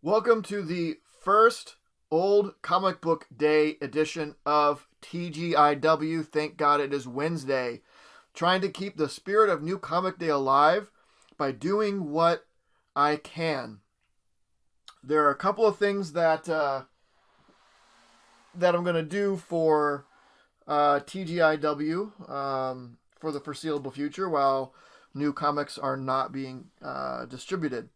Welcome to the first Old Comic Book Day edition of TGIW. Thank God it is Wednesday. Trying to keep the spirit of New Comic Day alive by doing what I can. There are a couple of things that I'm going to do for TGIW for the foreseeable future while new comics are not being distributed.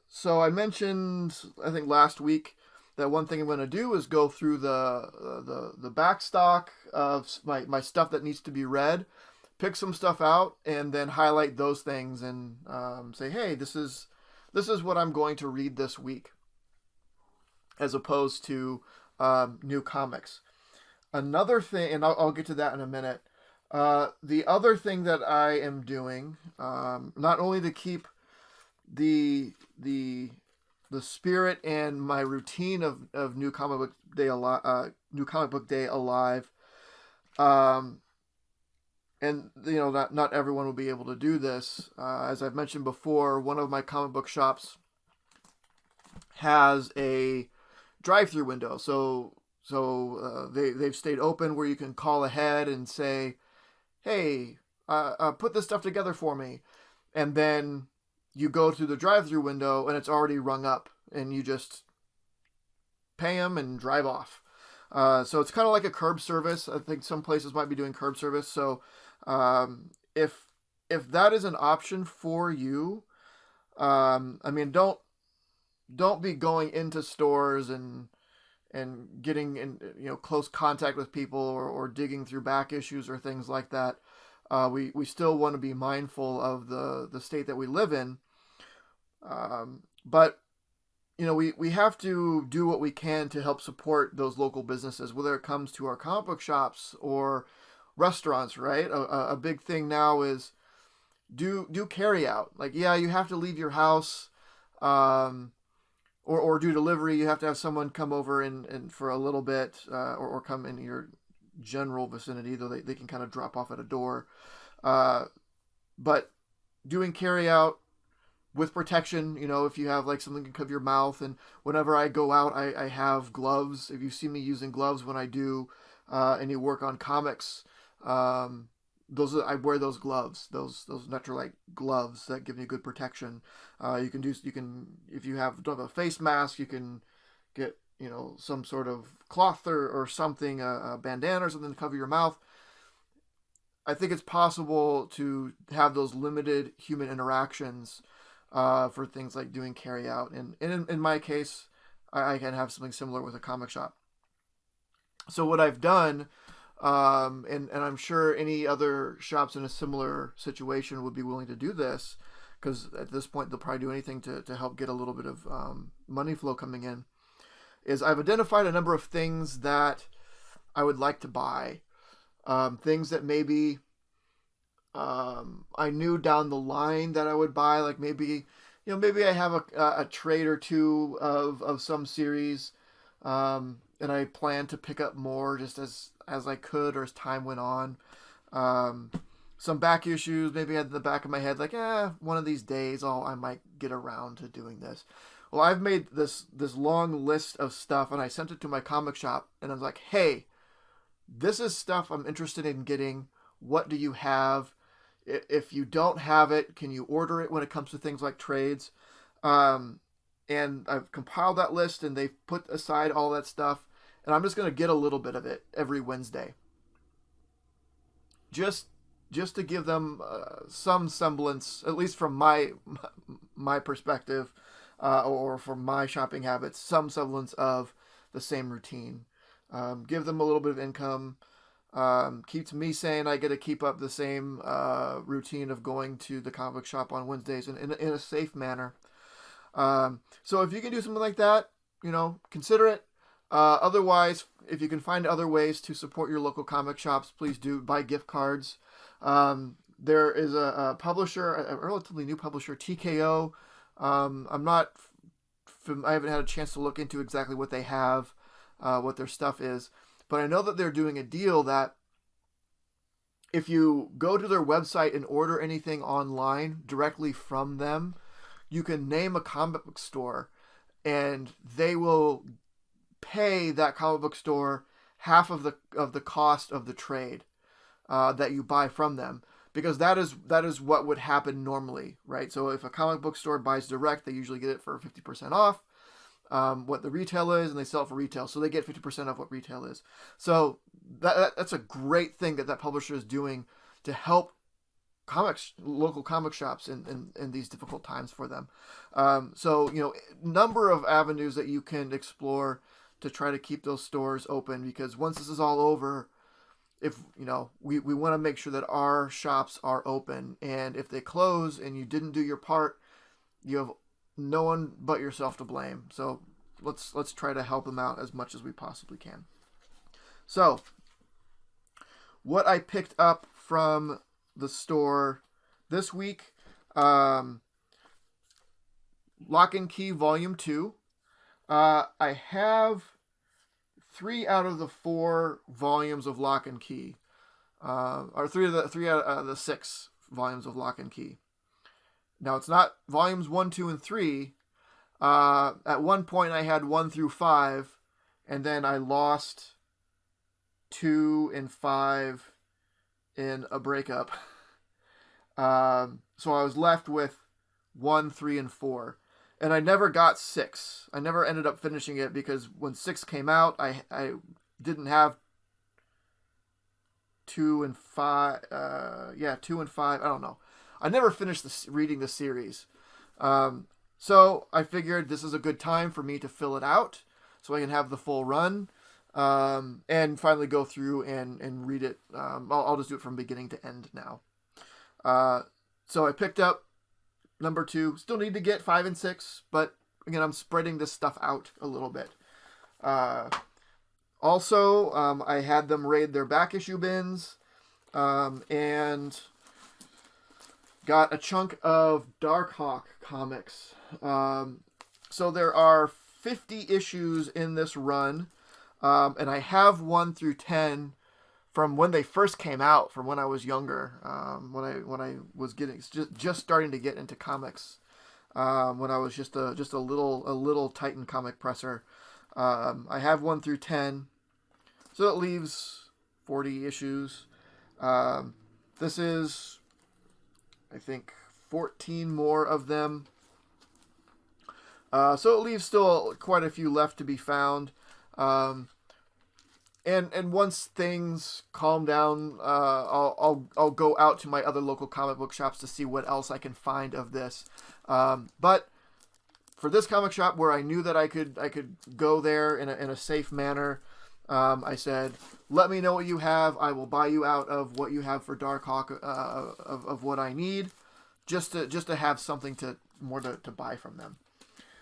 So I mentioned, I think last week, that one thing I'm going to do is go through the back stock of my stuff that needs to be read, pick some stuff out, and then highlight those things and say, hey, this is what I'm going to read this week, as opposed to new comics. Another thing, and I'll get to that in a minute. The other thing that I am doing, not only to keep the the the spirit and my routine of New Comic Book Day alive. And not everyone will be able to do this. As I've mentioned before, one of my comic book shops has a drive-through window, so they've stayed open where you can call ahead and say, "Hey, put this stuff together for me," and then you go through the drive-through window and it's already rung up, and you just pay them and drive off. So it's kind of like a curb service. I think some places might be doing curb service. So if that is an option for you, I mean, don't be going into stores and getting in close contact with people, or digging through back issues or things like that. We still want to be mindful of the state that we live in. But we have to do what we can to help support those local businesses, whether it comes to our comic book shops or restaurants, right? A big thing now is do carry out. Like, yeah, you have to leave your house, or do delivery. You have to have someone come over and for a little bit, or come in your general vicinity, though they can kind of drop off at a door. But doing carry out with protection, if you have like something to cover your mouth. And whenever I go out, I have gloves. If you see me using gloves when I do any work on comics, I wear those gloves, those Netrolite gloves that give you good protection. You can if you don't have a face mask, you can get some sort of cloth or something, a bandana or something to cover your mouth. I think it's possible to have those limited human interactions for things like doing carry out. And in my case, I can have something similar with a comic shop. So what I've done, and I'm sure any other shops in a similar situation would be willing to do this, because at this point they'll probably do anything to help get a little bit of money flow coming in, is I've identified a number of things that I would like to buy. Things that maybe I knew down the line that I would buy, like maybe I have a trade or two of some series, and I plan to pick up more just as I could or as time went on. Some back issues maybe at the back of my head, like, one of these days I might get around to doing this. Well, I've made this long list of stuff, and I sent it to my comic shop, and I was like, hey, this is stuff I'm interested in getting. What do you have? If you don't have it, can you order it when it comes to things like trades? And I've compiled that list, and they've put aside all that stuff, and I'm just going to get a little bit of it every Wednesday, just to give them some semblance, at least from my perspective, or from my shopping habits, some semblance of the same routine. Give them a little bit of income. Keeps me sane. I get to keep up the same routine of going to the comic shop on Wednesdays in a safe manner. So if you can do something like that, consider it. Otherwise, if you can find other ways to support your local comic shops, please do. Buy gift cards. There is a publisher, a relatively new publisher, TKO. I haven't had a chance to look into exactly what they have, what their stuff is. But I know that they're doing a deal that if you go to their website and order anything online directly from them, you can name a comic book store and they will pay that comic book store half of the cost of the trade that you buy from them, because that is what would happen normally, right? So if a comic book store buys direct, they usually get it for 50% off what the retail is, and they sell it for retail, so they get 50% of what retail is. So that's a great thing that publisher is doing to help local comic shops in these difficult times for them. So number of avenues that you can explore to try to keep those stores open, because once this is all over, if we want to make sure that our shops are open, and if they close and you didn't do your part, you have no one but yourself to blame. So let's try to help them out as much as we possibly can. So what I picked up from the store this week, Lock and Key Volume 2. I have 3 out of the 4 volumes of Lock and Key, or 3 out of the 6 volumes of Lock and Key. Now, it's not volumes 1, 2, and 3. At one point, I had 1 through 5, and then I lost 2 and 5 in a breakup. So I was left with 1, 3, and 4. And I never got 6. I never ended up finishing it, because when 6 came out, I didn't have 2 and 5. 2 and 5. I don't know. I never finished reading the series. So I figured this is a good time for me to fill it out so I can have the full run, and finally go through and read it. I'll just do it from beginning to end now. So I picked up number 2. Still need to get 5 and 6, but again, I'm spreading this stuff out a little bit. Also, I had them raid their back issue bins, and got a chunk of Darkhawk comics. So there are 50 issues in this run, and I have 1 through 10 from when they first came out, from when I was younger, when I was just starting to get into comics, when I was just a little Titan comic presser. I have 1 through 10, so it leaves 40 issues. This is, I think, 14 more of them. So it leaves still quite a few left to be found. And once things calm down, I'll go out to my other local comic book shops to see what else I can find of this. But for this comic shop, where I knew that I could go there in a safe manner, I said, let me know what you have. I will buy you out of what you have for Darkhawk, of what I need, just to have something to buy from them.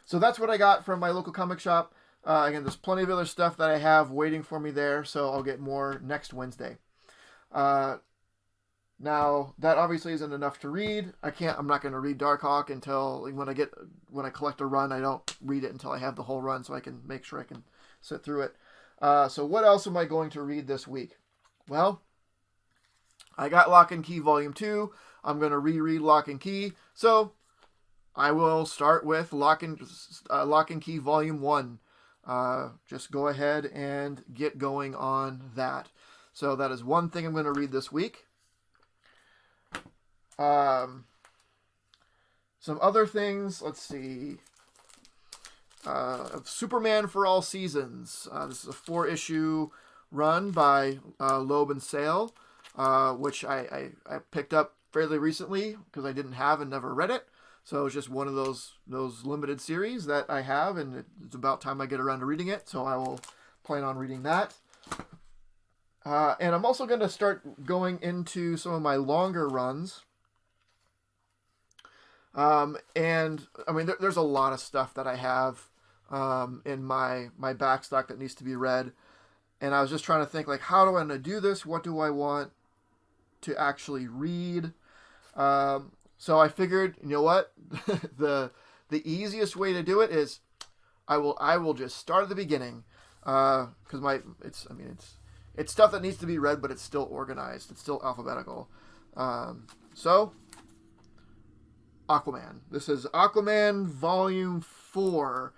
So that's what I got from my local comic shop. Again, there's plenty of other stuff that I have waiting for me there, so I'll get more next Wednesday. Now, that obviously isn't enough to read. I'm not going to read Darkhawk until when I collect a run. I don't read it until I have the whole run, so I can make sure I can sit through it. So what else am I going to read this week? Well, I got Lock and Key Volume 2. I'm going to reread Lock and Key. So I will start with Lock and Key Volume 1. Just go ahead and get going on that. So that is one thing I'm going to read this week. Some other things, let's see. Superman for All Seasons. This is a 4-issue run by Loeb and Sale, which I picked up fairly recently because I didn't have and never read it. So it's just one of those limited series that I have, and it's about time I get around to reading it. So I will plan on reading that. And I'm also going to start going into some of my longer runs. And I mean, there's a lot of stuff that I have in my backstock that needs to be read. And I was just trying to think, like, how do I want to do this? What do I want to actually read? So I figured, you know what, the easiest way to do it is I will just start at the beginning, because it's stuff that needs to be read, but it's still organized, it's still alphabetical. So Aquaman. This is Aquaman Volume 4.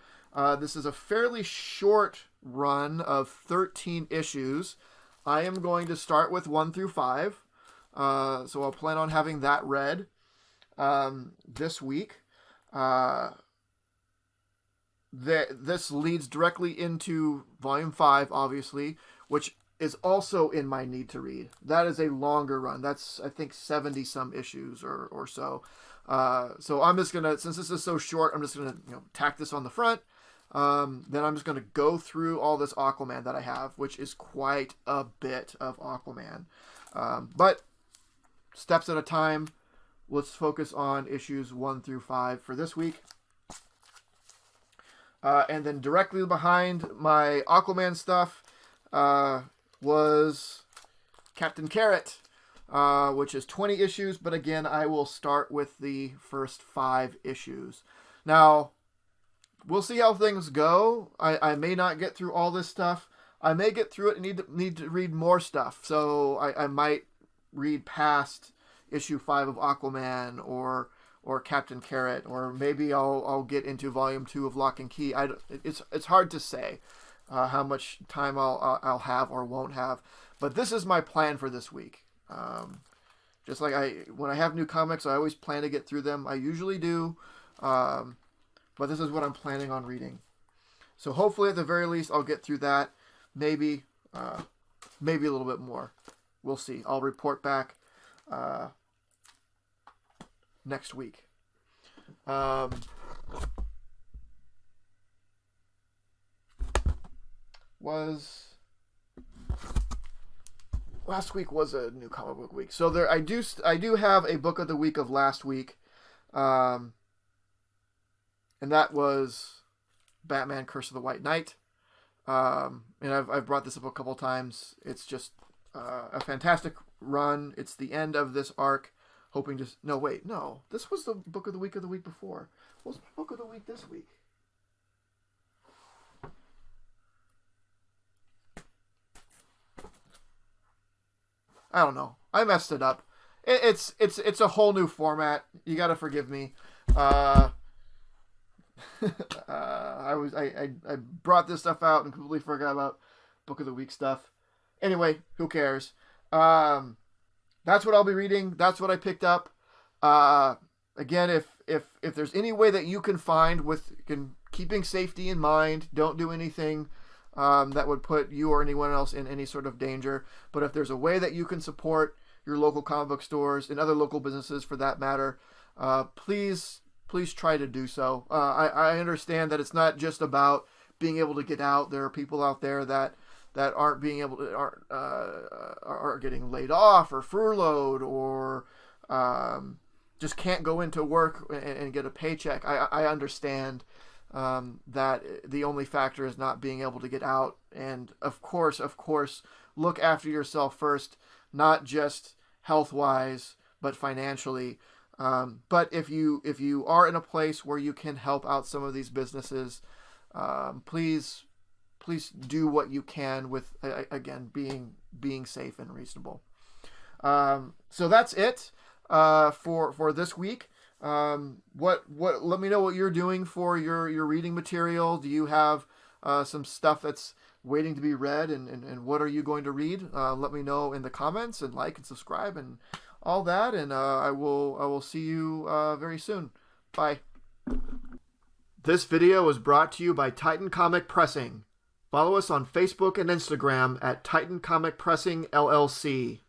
This is a fairly short run of 13 issues. I am going to start with 1 through 5. So I'll plan on having that read this week. This leads directly into Volume 5, obviously, which is also in my need to read. That is a longer run. That's, I think, 70-some issues or so. So I'm just going to, since this is so short, I'm just going to tack this on the front. Then I'm just going to go through all this Aquaman that I have, which is quite a bit of Aquaman. But steps at a time. Let's focus on issues 1 through 5 for this week. And then directly behind my Aquaman stuff was Captain Carrot, which is 20 issues. But again, I will start with the first 5 issues. Now, we'll see how things go. I may not get through all this stuff. I may get through it and need to read more stuff. So I might read past issue 5 of Aquaman or Captain Carrot, or maybe I'll get into volume 2 of Lock and Key. It's hard to say how much time I'll have or won't have, but this is my plan for this week. Just like when I have new comics, I always plan to get through them. I usually do, but this is what I'm planning on reading. So hopefully, at the very least, I'll get through that. Maybe a little bit more. We'll see. I'll report back next week. Last week was a new comic book week, so I do have a book of the week of last week, and that was Batman: Curse of the White Knight. And I've brought this up a couple times. It's just a fantastic run. It's the end of this arc. This was the book of the week before. What was my book of the week this week? I don't know. I messed it up. It's a whole new format. You gotta forgive me. I brought this stuff out and completely forgot about book of the week stuff. Anyway, who cares? That's what I'll be reading. That's what I picked up. Again, if there's any way that you can find keeping safety in mind, don't do anything that would put you or anyone else in any sort of danger. But if there's a way that you can support your local comic book stores and other local businesses for that matter, please try to do so. I understand that it's not just about being able to get out. There are people out there that aren't being able to, are getting laid off or furloughed or just can't go into work and get a paycheck. I understand that the only factor is not being able to get out. And of course, look after yourself first, not just health-wise, but financially. But if you are in a place where you can help out some of these businesses, please do what you can with, again, being safe and reasonable. So that's it for this week. Let me know what you're doing for your reading material. Do you have some stuff that's waiting to be read, and what are you going to read? Let me know in the comments, and like and subscribe and all that, and I will see you very soon. Bye. This video was brought to you by Titan Comic Pressing. Follow us on Facebook and Instagram at Titan Comic Pressing LLC.